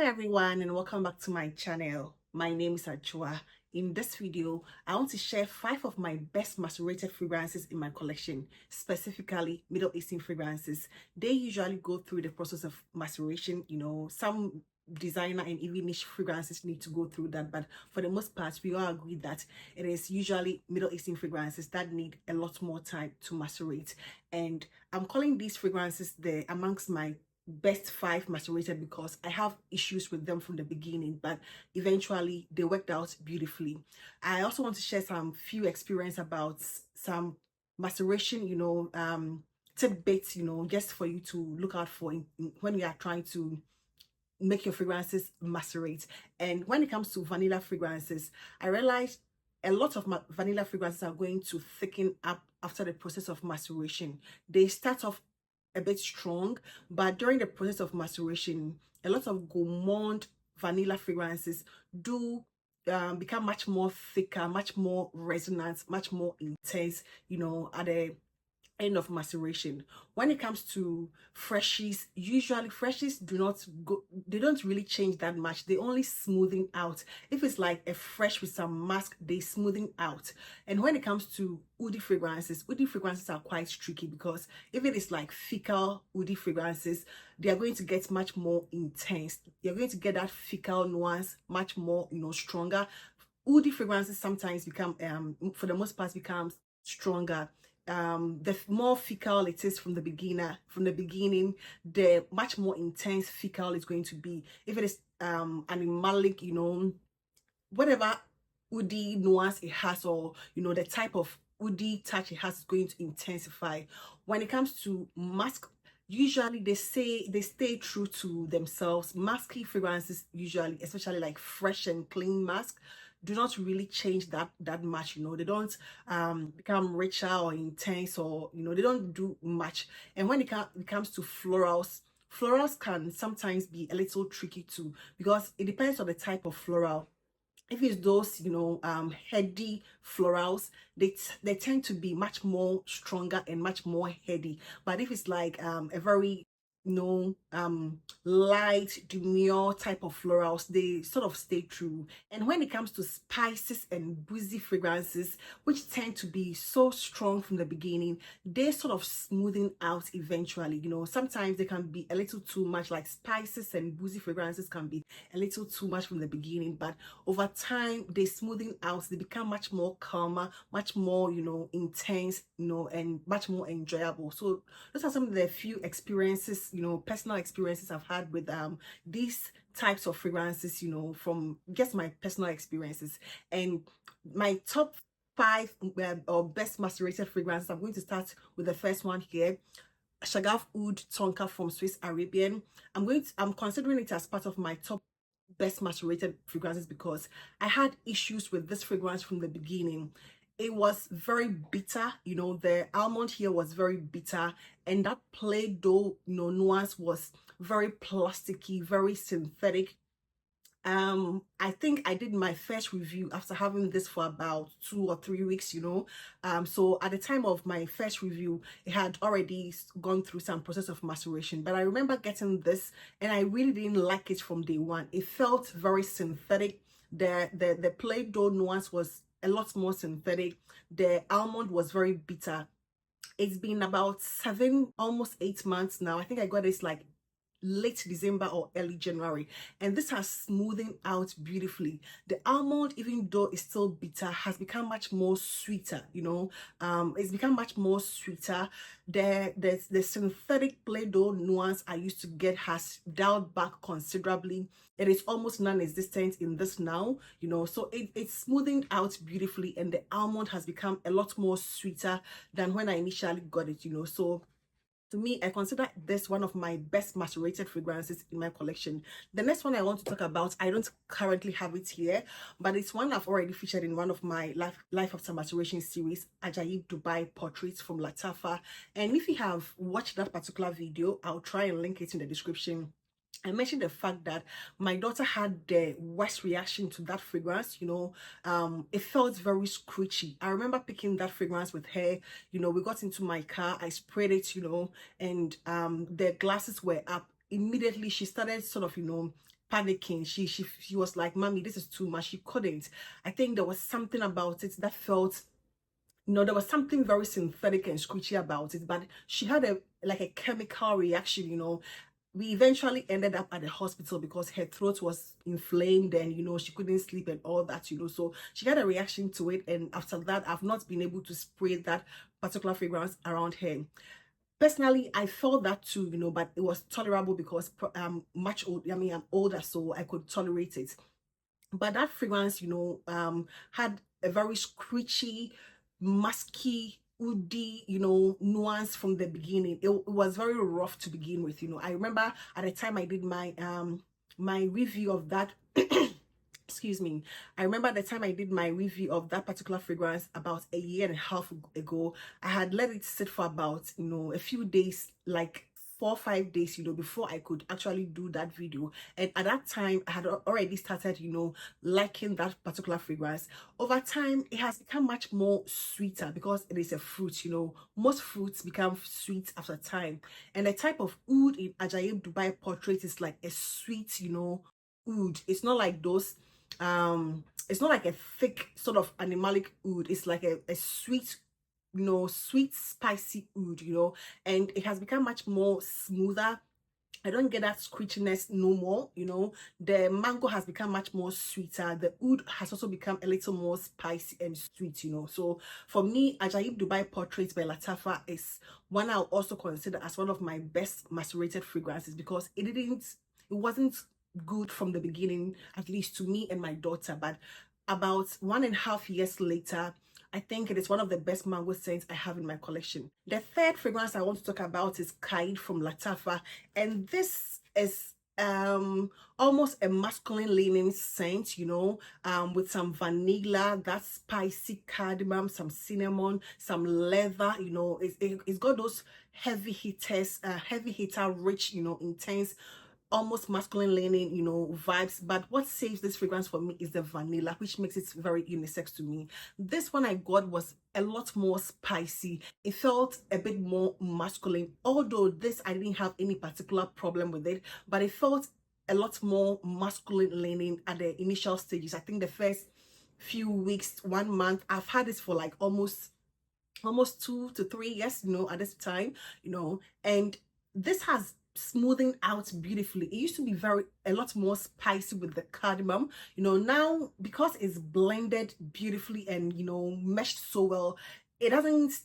Hi everyone, and welcome back to my channel. My name is Ajayeb. In this video, I want to share 5 of my best macerated fragrances in my collection, specifically Middle Eastern fragrances. They usually go through the process of maceration. Some designer and even niche fragrances need to go through that, but for the most part, we all agree that it is usually Middle Eastern fragrances that need a lot more time to macerate. And I'm calling these fragrances amongst my best 5 macerated because I have issues with them from the beginning, but eventually they worked out beautifully. I also want to share some few experience about some maceration, tidbits, just for you to look out for when you are trying to make your fragrances macerate. And when it comes to vanilla fragrances, I realized a lot of vanilla fragrances are going to thicken up after the process of maceration. They start off a bit strong, but during the process of maceration, a lot of gourmand vanilla fragrances do become much more thicker, much more resonant, much more intense, at the end of maceration. When it comes to freshies, usually freshies they don't really change that much. They only smoothing out. If it's like a fresh with some mask, they smoothing out. And when it comes to woody fragrances are quite tricky because if it is like fecal woody fragrances, they are going to get much more intense. You're going to get that fecal nuance much more, stronger. Woody fragrances sometimes become for the most part becomes stronger. The more fecal it is from the beginning, the much more intense fecal is going to be. If it is animalic, whatever woody nuance it has, or the type of woody touch it has, is going to intensify. When it comes to mask, usually they stay true to themselves. Masky fragrances usually, especially like fresh and clean mask, do not really change that much. They don't become richer or intense, or they don't do much. And when it comes to florals can sometimes be a little tricky too, because it depends on the type of floral. If it's those heady florals, they tend to be much more stronger and much more heady. But if it's like a very light demure type of florals, they sort of stay true. And when it comes to spices and boozy fragrances, which tend to be so strong from the beginning, they sort of smoothing out eventually. Sometimes they can be a little too much. Like spices and boozy fragrances can be a little too much from the beginning, but over time they smoothing out. They become much more calmer, much more intense, and much more enjoyable. So those are some of the few experiences, personal experiences I've had with these types of fragrances, from just my personal experiences. And my top 5 or best macerated fragrances, I'm going to start with the first one here. Shagaf Oud Tonka from Swiss Arabian. I'm considering it as part of my top best macerated fragrances because I had issues with this fragrance from the beginning. It was very bitter, the almond here was very bitter, and that Play-Doh nuance was very plasticky, very synthetic. I think I did my first review after having this for about 2 or 3 weeks. So at the time of my first review, it had already gone through some process of maceration. But I remember getting this and I really didn't like it from day one. It felt very synthetic. The Play-Doh nuance was a lot more synthetic. The almond was very bitter. It's been about 7, almost 8 months now. I think I got this like late December or early January, and this has smoothing out beautifully. The almond, even though it's still bitter, has become much more sweeter. It's become much more sweeter. The synthetic Play-Doh nuance I used to get has dialed back considerably. It is almost non-existent in this now, so it's smoothing out beautifully, and the almond has become a lot more sweeter than when I initially got it. So to me, I consider this one of my best macerated fragrances in my collection. The next one I want to talk about, I don't currently have it here, but it's one I've already featured in one of my Life After Maceration series, Ajayeb Dubai Portraits from Latafa. And if you have watched that particular video, I'll try and link it in the description. I mentioned the fact that my daughter had the worst reaction to that fragrance. It felt very screechy. I remember picking that fragrance with her. We got into my car, I sprayed it, and the glasses were up. immediately she started sort of, panicking. She was like, "Mommy, this is too much." She couldn't. I think there was something about it that felt, there was something very synthetic and screechy about it, but she had a chemical reaction, We eventually ended up at the hospital because her throat was inflamed and, she couldn't sleep and all that, So she had a reaction to it. And after that, I've not been able to spray that particular fragrance around her. Personally, I felt that too, but it was tolerable because much old. I mean, I'm older, so I could tolerate it. But that fragrance, had a very screechy, musky, woody, nuance from the beginning. It was very rough to begin with. I remember at the time I did my review of that. Excuse me. I remember the time I did my review of that particular fragrance about a year and a half ago. I had let it sit for about, a few days, like 4 or 5 days, before I could actually do that video. And at that time, I had already started, liking that particular fragrance. Over time, it has become much more sweeter because it is a fruit, Most fruits become sweet after time. And the type of oud in Ajayeb Dubai Portrait is like a sweet, oud. It's not like those it's not like a thick sort of animalic oud. It's like a sweet, sweet spicy oud, and it has become much more smoother. I don't get that screechiness no more, The mango has become much more sweeter. The oud has also become a little more spicy and sweet, So for me, Ajayeb Dubai Portrait by Latafa is one I'll also consider as one of my best macerated fragrances because it wasn't good from the beginning, at least to me and my daughter. But about 1.5 years later, I think it is one of the best mango scents I have in my collection. The third fragrance I want to talk about is Qaeed from Latafa, and this is almost a masculine leaning scent, with some vanilla, that spicy cardamom, some cinnamon, some leather, it's got those heavy hitter, rich, intense, almost masculine leaning, vibes. But what saves this fragrance for me is the vanilla, which makes it very unisex to me. This one I got was a lot more spicy. It felt a bit more masculine, although this I didn't have any particular problem with it, but it felt a lot more masculine leaning at the initial stages. I think the first few weeks, 1 month, I've had this for like almost 2 to 3 years, at this time, and this has smoothing out beautifully. It used to be a lot more spicy with the cardamom, now because it's blended beautifully and meshed so well,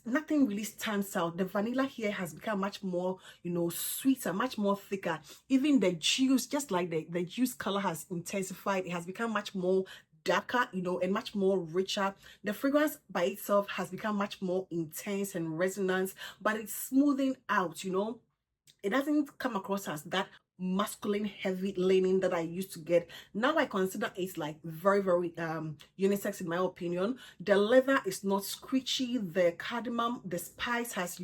nothing really stands out. The vanilla here has become much more, sweeter, much more thicker. Even the juice, just like the juice color has intensified, it has become much more darker, and much more richer. The fragrance by itself has become much more intense and resonant, but it's smoothing out, It doesn't come across as that masculine heavy leaning that I used to get. Now I consider it like very, very unisex in my opinion. The leather is not screechy. The cardamom, the spice has,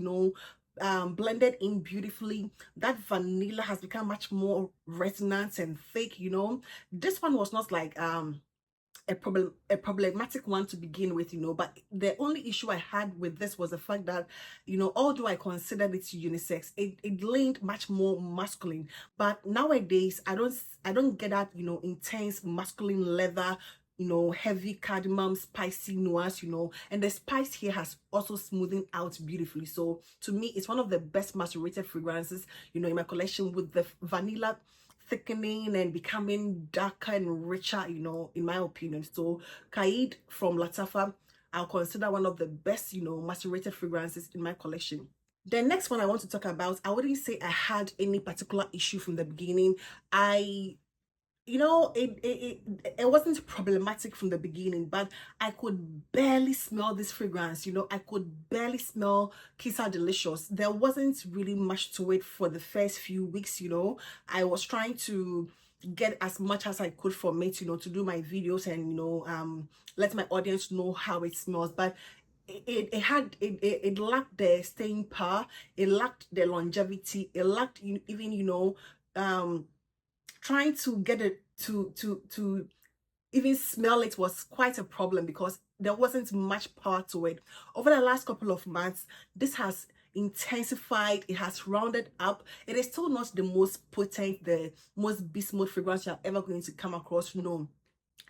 blended in beautifully. That vanilla has become much more resonant and thick, This one was not like a problematic one to begin with, but the only issue I had with this was the fact that, although I considered it unisex, it leaned much more masculine. But nowadays I don't get that, intense masculine leather, heavy cardamom, spicy nuance, and the spice here has also smoothed out beautifully. So to me, it's one of the best macerated fragrances, in my collection, with the vanilla thickening and becoming darker and richer, in my opinion. So Qaeed from Latafa, I'll consider one of the best, macerated fragrances in my collection. The next one I want to talk about, I wouldn't say I had any particular issue from the beginning. It wasn't problematic from the beginning, but I could barely smell this fragrance. I could barely smell Qissa Delicious. There wasn't really much to it for the first few weeks. I was trying to get as much as I could from it, to do my videos and let my audience know how it smells. But it lacked the staying power. It lacked the longevity. It lacked even trying to get it to even smell it was quite a problem because there wasn't much power to it. Over the last couple of months, intensified, it has rounded up. It is still not the most potent, the most beast mode fragrance you're ever going to come across. No,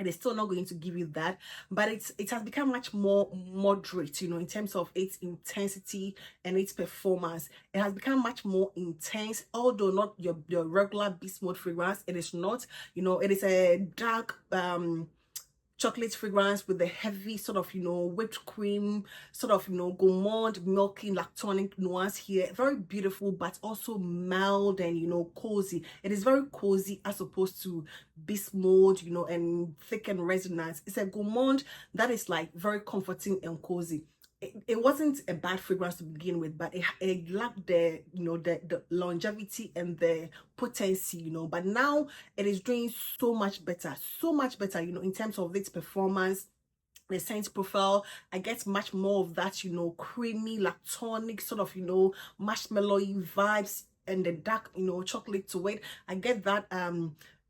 it is still not going to give you that, but it has become much more moderate, you know, in terms of its intensity and its performance. It has become much more intense, although not your regular beast mode fragrance. It is not, you know, it is a dark chocolate fragrance with the heavy sort of, you know, whipped cream, sort of, you know, gourmand, milky, lactonic nuance here. Very beautiful, but also mild and, you know, cozy. It is very cozy as opposed to beast mode, you know, and thick and resonance. It's a gourmand that is like very comforting and cozy. It wasn't a bad fragrance to begin with, but it lacked the, you know, the longevity and the potency, you know. But now it is doing so much better, you know, in terms of its performance, the scent profile. I get much more of that, you know, creamy, lactonic, sort of, you know, marshmallowy vibes, and the dark, you know, chocolate to it. I get that.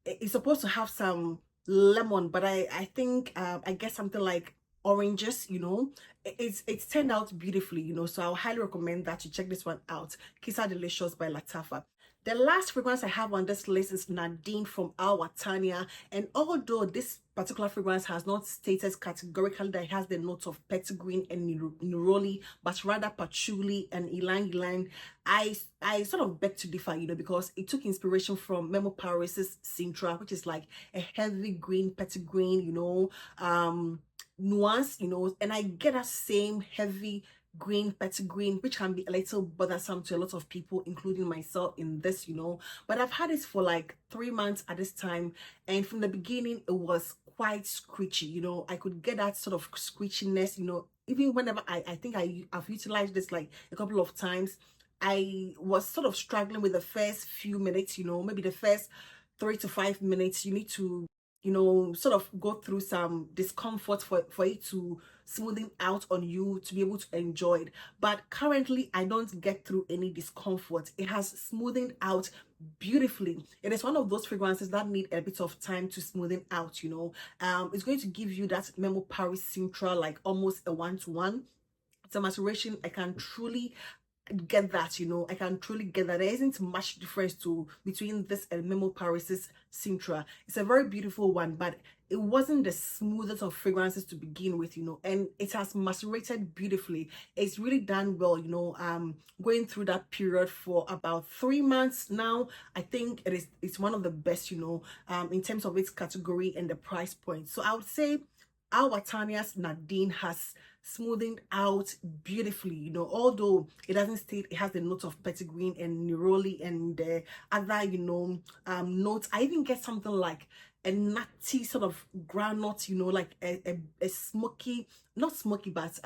It's supposed to have some lemon, but I think I get something like oranges, you know. It's turned out beautifully, you know, so I'll highly recommend that you check this one out. Qissa Delicious by Latafa. The last fragrance I have on this list is Nadine from Awatania, and although this particular fragrance has not stated categorically that it has the notes of petitgreen and neroli, but rather patchouli and ylang ylang, I sort of beg to differ, you know, because it took inspiration from Memo Paris's Sintra, which is like a heavy green petitgreen, you know, nuance, you know, and I get that same heavy green petitgreen, which can be a little bothersome to a lot of people, including myself in this, you know. But I've had it for like 3 months at this time, and from the beginning it was quite screechy, you know. I could get that sort of screechiness, you know, even whenever I think I've utilized this like a couple of times. I was sort of struggling with the first few minutes, you know, maybe the first 3 to 5 minutes. You need to, you know, sort of go through some discomfort for it to smoothing out on you to be able to enjoy it. But currently I don't get through any discomfort. It has smoothed out beautifully. It is one of those fragrances that need a bit of time to smoothen out, you know. It's going to give you that Memo Paris Sintra, like almost a one-to-one. It's a maceration. I can truly get that, you know. I can truly get that there isn't much difference between this and Memo Paris's Sintra. It's a very beautiful one, but it wasn't the smoothest of fragrances to begin with, you know, and it has macerated beautifully. It's really done well, you know. Going through that period for about 3 months now, I think it's one of the best, you know, in terms of its category and the price point. So I would say Awatania's Nadine has smoothing out beautifully, you know, although it doesn't state it has the note of petitgreen and neroli and other, you know, notes. I even get something like a nutty sort of groundnut, you know, like a smoky, not smoky, but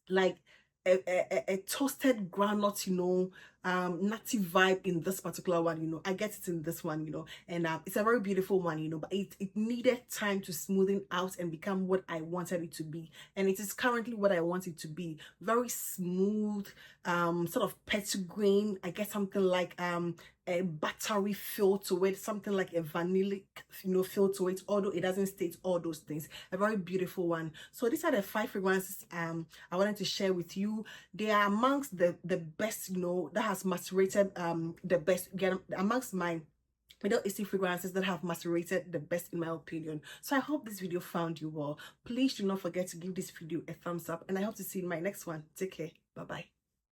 like a toasted groundnut, you know, nutty vibe in this particular one, you know. I get it in this one, you know, and it's a very beautiful one, you know, but it needed time to smoothen out and become what I wanted it to be, and it is currently what I want it to be. Very smooth, sort of petitgreen. I get something like a buttery feel to it, something like a vanillic, you know, feel to it, although it doesn't state all those things. A very beautiful one. So these are the 5 fragrances I wanted to share with you. They are amongst the best, you know, that has macerated the best, again, amongst my Middle Eastern fragrances that have macerated the best in my opinion. So I hope this video found you well. Please do not forget to give this video a thumbs up, and I hope to see you in my next one. Take care. Bye bye.